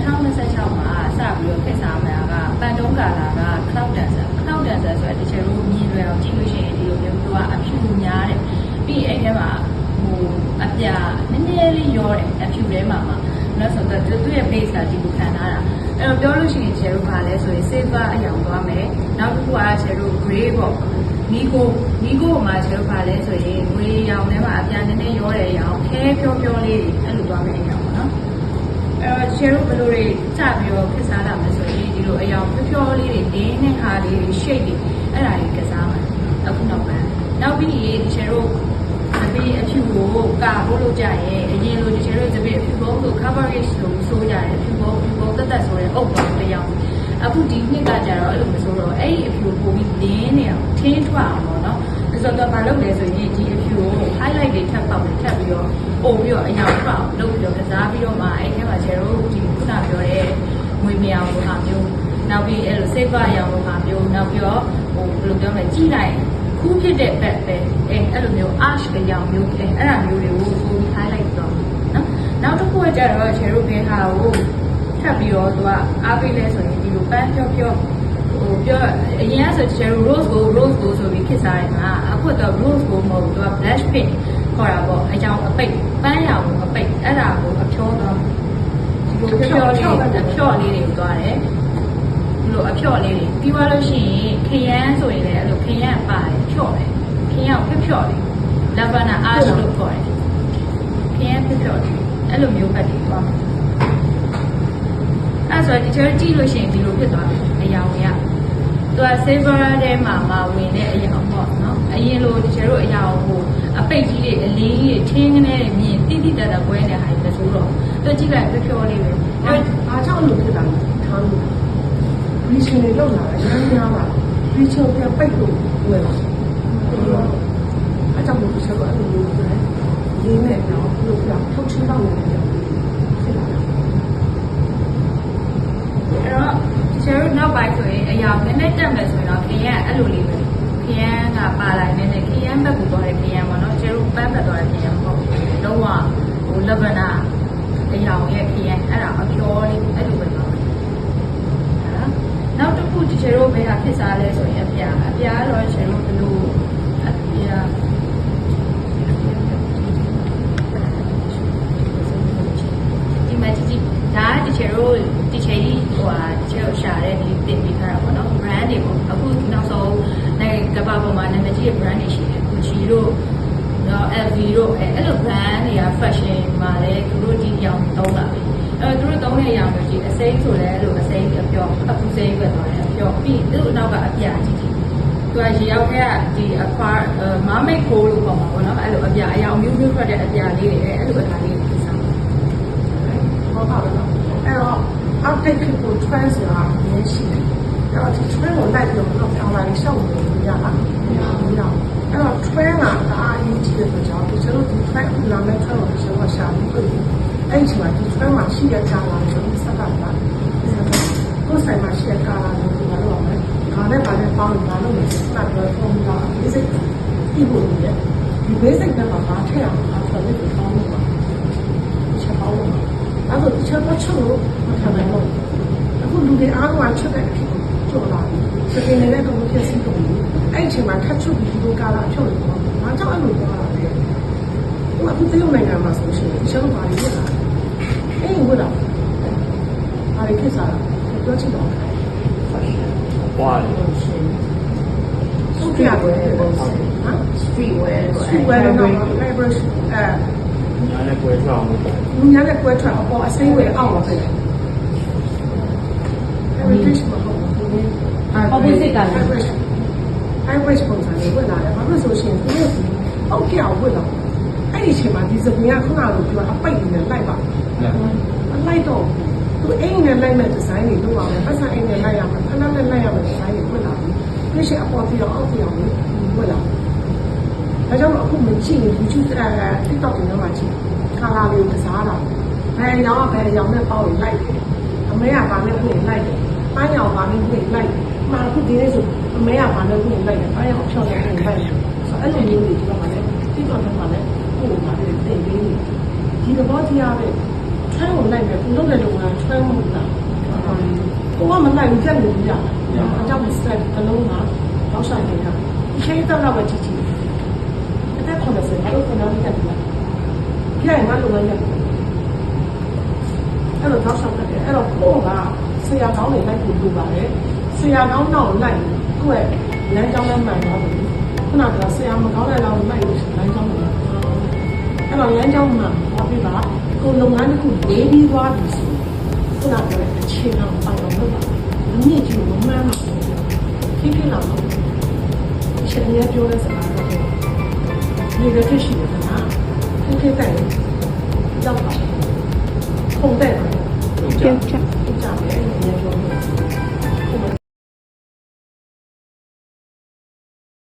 2026မှာစပြီးတော့ခေတ်စားမှာကပန်တုံးကာလာက cloud dancer ဆိုတဲ့တချို့မြင်လွယ်အောင်ကြည့်လို့ရှိရင်ဒီလိုမျိုးသူကအဖြူများတယ်ပြီးအဲ့ထဲမှာဟိုအပြာနည်းနည်းလေးရောတယ်အဖြူထဲမှာလို့ဆိုတော့သူရဲ့ base ကဒီလိုခံထားတာအဲ့တော့ပြောလို့ရှိရင်ချယ်တို့ပါလဲဆိုရင် silver အရောင်သွားမယ်နောက်တစ်ခုကချယ်တို့ gray ပေါ့နီကိုမှာချယ်တို့ပါလဲဆိုရင် gray ရောင်ထဲမှာအပြာနည်းနည်းရောတဲ့အရောင်ခဲဖြောလေးတွေအဲ့လိုသွားမယ်အရောင်ပေါ့နော်အဲ့တော့ချယ်တို့ဘယ်လိုတွေစပြီးတော့ခက်စားလာမယ်ဆိုရင်ဒီလိုအရောင်ဖြောလေးတွေတင်းနဲ့ဟာလေးတွေ shape တွေအဲ့ဒါတွေကစားမှာအခုနောက်ပိုင်းနောက်ပြီးချယ်တို့အပေးအဖြူကိုကာဖို့လို့ကြရဲ့အရင်လိုဒီချယ်တို့တပည့်အဖြူဘုံကို coverage လို့ဆိုကြတယ်အဖြူဘုံတက်ဆိုတဲ့အုပ်ပေါ်တစ်ယောက်အခုဒီနှစ်ကကြတော့အဲ့လိုမဆိုတော့အဲ့ဒီအဖြူပိုပြီးလင်းနေအောင်ထင်းထွက်အောင်ပေါ့နော်ဆိုတော့ဘာလုပ်လဲဆိုရင်ဒီအဖြူကို highlight တွေထပ်ပေါက်ထပ်ပြီးတော့ပို့ပြီးတော့အရောင်ထွက်အောင်လုပ်ပြီးတော့ကစားပြီးတော့မှအဲ့ထဲမှာချယ်တို့ဒီခုနပြောတဲ့ငွေမြောင်လိုဟာမျိုးနောက်ပြီးအဲ့လို silver ရောင်လိုဟာမျိုးနောက်ပြီးတော့ဟိုဘယ်လိုပြောမလဲကြည့်လိုက်ခုဖြစ်တဲ့ဘက်ပဲအဲ့လိုမျိုး arch အရောင်မျိုးအဲ့ဒါမျိုးတွေကိုပိုပြီး highlight တော့နော်နောက်တစ်ခုကကြတော့ချယ်တို့ဘယ်ဟာကိုထပ်ပြီးတော့သူကအားပေးလဲဆိုရင်ဒီလိုပန်းဖြောဟိုပြောအရင်ကဆိုချယ်တို့ rose gold ဆိုပြီးခေတ်စားတယ်မှာအခုတော့ rose gold မဟုတ်ဘူးသူက blush pink ခေါ်တာပေါ့အကြောင်းအပိတ်ပန်းရောင်အပိတ်အဲ့ဒါကိုအဖြောတော့ဒီလိုဖြောလေးတွေသွားတယ်ဒီလိုအဖြောလေးတွေပြီးသွားလို့ရှိရင်ခရမ်းဆိုရင်လည်းအဲ့လိုခရမ်းပါတယ်ဖြောတယ်ခရမ်းဖြောလေး lavender arch လို့ခေါ်တယ်ခရမ်းဖြောလေးအဲ့လိုမျိုးဖက်တွေသွားအဲ့ဆိုဒီချယ်ကြည့်လို့ရှိရင်ဒီလိုဖြစ်သွားတယ်အရောင်တွေကသူက silver ထဲမှာဝင်တဲ့အရောင်ပေါ့နော်အရင်လိုဒီချယ်တို့အရောင်ဟိုအပိတ်ကြီးတွေအလေးကြီးတွေထင်းကနေမြင်တိတိတတ်ပွဲနေဟာပဲဆိုတော့သူကြည့်လိုက်ဖြောလေးပဲအဲ့ဘာကြောင့်လို့ဖြစ်တာလဲထားလို့ဒီရှင်တွေလောက်လာတယ်ရမ်းများပါဒီချုံပြန်ပိတ်လို့ဝယ်လာအဲ့ကြောင့်လို့ဆက်တော့အဲ့လိုမျိုးပဲရင်းနဲ့တော့ဘလို့ပြောထုတ်ချင်းတော့နေတယ်ဖြစ်လာတာအဲ့တော့ချယ်တို့နောက်ပိုင်းဆိုရင်အရောင်နည်းနည်းတက်မယ်ဆိုရင်တော့ခရမ်းအဲ့လိုလေးပဲခရမ်းကပါလိုက်နေတယ်ခရမ်းဘက်ကိုသွားတယ်ခရမ်းပေါ့နော်ချယ်တို့ပန်းဘက်သွားတယ်ခရမ်းမဟုတ်ဘူးလုံးဝဟို lavender အရောင်ရဲ့ခရမ်းအဲ့ဒါအဖြောလေးအဲ့လိုပဲသွားတယ်နောက်တစ်ခုချယ်တို့ဘယ်ဟာဖြစ်စားလဲဆိုရင်အပြာတော့ချယ်တို့ဘယ်လိုအပြာဒီမှာကြည့်ဒါတချယ်တို့ဒီချယ်ကြီးဟိုဟာချယ်တို့ရှာတဲ့ဒီတင်ပြီးထားတာပေါ့နော် brand တွေပေါ့အခုနောက်ဆုံးနိုင်ငံကမ္ဘာပေါ်မှာနာမည်ကြီးတဲ့ brand တွေရှိတယ် Gucci တို့နော် LV တို့အဲ့လို brand တွေက fashion မှာလည်းသူတို့ဒီရောင်သုံးလာပြီအဲ့တော့သူတို့သုံးတဲ့အရောင်မျိုးကြီးအစိမ်းဆိုလည်းအဲ့လိုအစိမ်းအပြောအခုစိမ်းပဲသွားတယ်အပြောပြီးသူ့အနောက်ကအပြာကြီးကြီးသူကရေရောက်ခဲ့ဒီအခွာမားမိတ်ခိုးလို့ခေါ်မှာပေါ့နော်အဲ့လိုအပြာအရောင်မျိုးထွက်တဲ့အပြာလေးတွေအဲ့လိုအထားလေးတွေစားဟုတ်ပါဘူးအဲ့တော့ update ဖြစ်ဖို့ trend ဆိုတာအများရှိတယ်အဲ့တော့ဒီ trend ကိုလိုက်ပြီးတော့ပြောင်းလာရင်ရှောက်လို့ရလားမရဘူးအဲ့တော့ trend ကအားအရေးကြီးတဲ့ဆိုတော့ကျွန်တော်ဒီ trend ကိုလာမဲ့ trend ကိုကျွန်တော်ရှာပြီးတွေ့အဲ့ဒီမှာဒီ trend မှာရှိတဲ့ကာလာကိုစက်ကလာကိုယ်ဆိုင်မှာရှိတဲ့ကာလာကိုဒီလိုလုပ်မယ်ဒါနဲ့ပါနဲ့ပေါင်းလာလို့စက်တော့ပုံလာ basic ဒီလိုလေဒီ basic ကမှာထည့်အောင်အားထုတ်လို့ပေါင်းလို့ပါချက်ပေါင်းလို့အဲ့တော့ချက်ပေါင်းချုပ်လို့မထမ်းဘူးအခုလူတွေအားလုံးချက်တဲ့ဖြစ်ကိုကြော်လာပြီစကင်နေတဲ့ကောင်ဖြစ်စီကုန်ပြီအဲ့ဒီချိန်မှာထပ်ချုပ်ပြီးဒီကာလာချုပ်လို့ပေါ့ဘာကြောင့်အဲ့လိုပြောတာလဲဟိုအခုတရုတ်နိုင်ငံမှာဆိုရှင်ရှောင်းပါလိမ့်မယ်အဲ့ဒီဝတ်တော့အားရဖြစ်စားပြောချင်တော့哇！သူ့ပြရတယ်ဟမ် street wear တော့ library 你拿那规划我们ညာနဲ့ကွဲထွက်အပေါ်အစိမ်းဝယ်အောက်ပါပဲအဲ့ဒီမှာဟုတ်ဘူးopposite ကလည်း average ပုံစံလေးဝတ်လာတယ်ဘာလို့ဆိုရှင်သူတို့အောက်ပြောင်ဝတ်တော့အဲ့ဒီချိန်မှာဒီစပင်းကခုနကလိုပြောအပိတ်နေလိုက်ပါလိုက်တော့သူအိမ်နဲ့လိုက်မဲ့ဒီဇိုင်းတွေလုပ်ပါမယ်ပတ်စံအိမ်နဲ့လိုက်ရမယ်ဖနက်နဲ့လိုက်ရမယ်ဒီဇိုင်းတွေဝတ်လာပြီပြည့်ရှင်အပေါ်ပြောင်အောက်ပြောင်ဝတ်လာဒါကြောင့်အခုမကြည့်ရင် YouTube TikTok တွေမှာကြည့်ခါလာလေးကစားတာဘယ်ရောင်ဘယ်ရောင်နဲ့ပေါက်ရင်လိုက်တယ်အမေကဘာနဲ့ပြင်လိုက်တယ်ပန်းရောင်ဘာနဲ့ပြင်လိုက်တယ်မှအခုဒီနေ့ဆိုအမေကဘာနဲ့ပြင်လိုက်တယ်ပန်းရောင်ဖြောင်းနဲ့ပြင်လိုက်တယ်အဲ့လိုမျိုးတွေဒီမှာလည်း TikTok မှာလည်းဟိုမှာတင်ပေးနေဒီသဘောတရားပဲ trend 穿我那边不都在中啊，穿我的，我们那边不一样，叫不是在德隆啊，老少一样，以前到那个季节，现在可能是他都可能在的，现在俺都在的，အဲ့လိုတောက်ဆောင်တယ်အဲ့တော့ကိုကဆရာကောင်းတွေလိုက်ပြီးလုပ်ပါတယ်ဆရာကောင်းတော့လိုက်ကိုယ့်ရဲ့လမ်းကြောင်းနဲ့မှန်သွားတယ်ခုနကဆရာမကောင်းတဲ့လောက်လိုက်လို့လမ်းကြောင်းတွေအဲ့တော့လမ်းကြောင်းမှန်သွားပြီပါကိုလုပ်ငန်းတစ်ခုလေးပြီးသွားပြီဆိုခုနကအခြေခံပိုင်အောင်လုပ်ပါလူကြီးကြီးကိုမှန်းမှာဖြစ်လာတော့ရှင်ရပြောတဲ့စကားတော့ဒီလိုဖြစ်ရှိတယ်နော်ဖြစ်တဲ့ရောက်ပါခုံတဲ့ကြောက်ကြောက် ကြတယ်ရပြော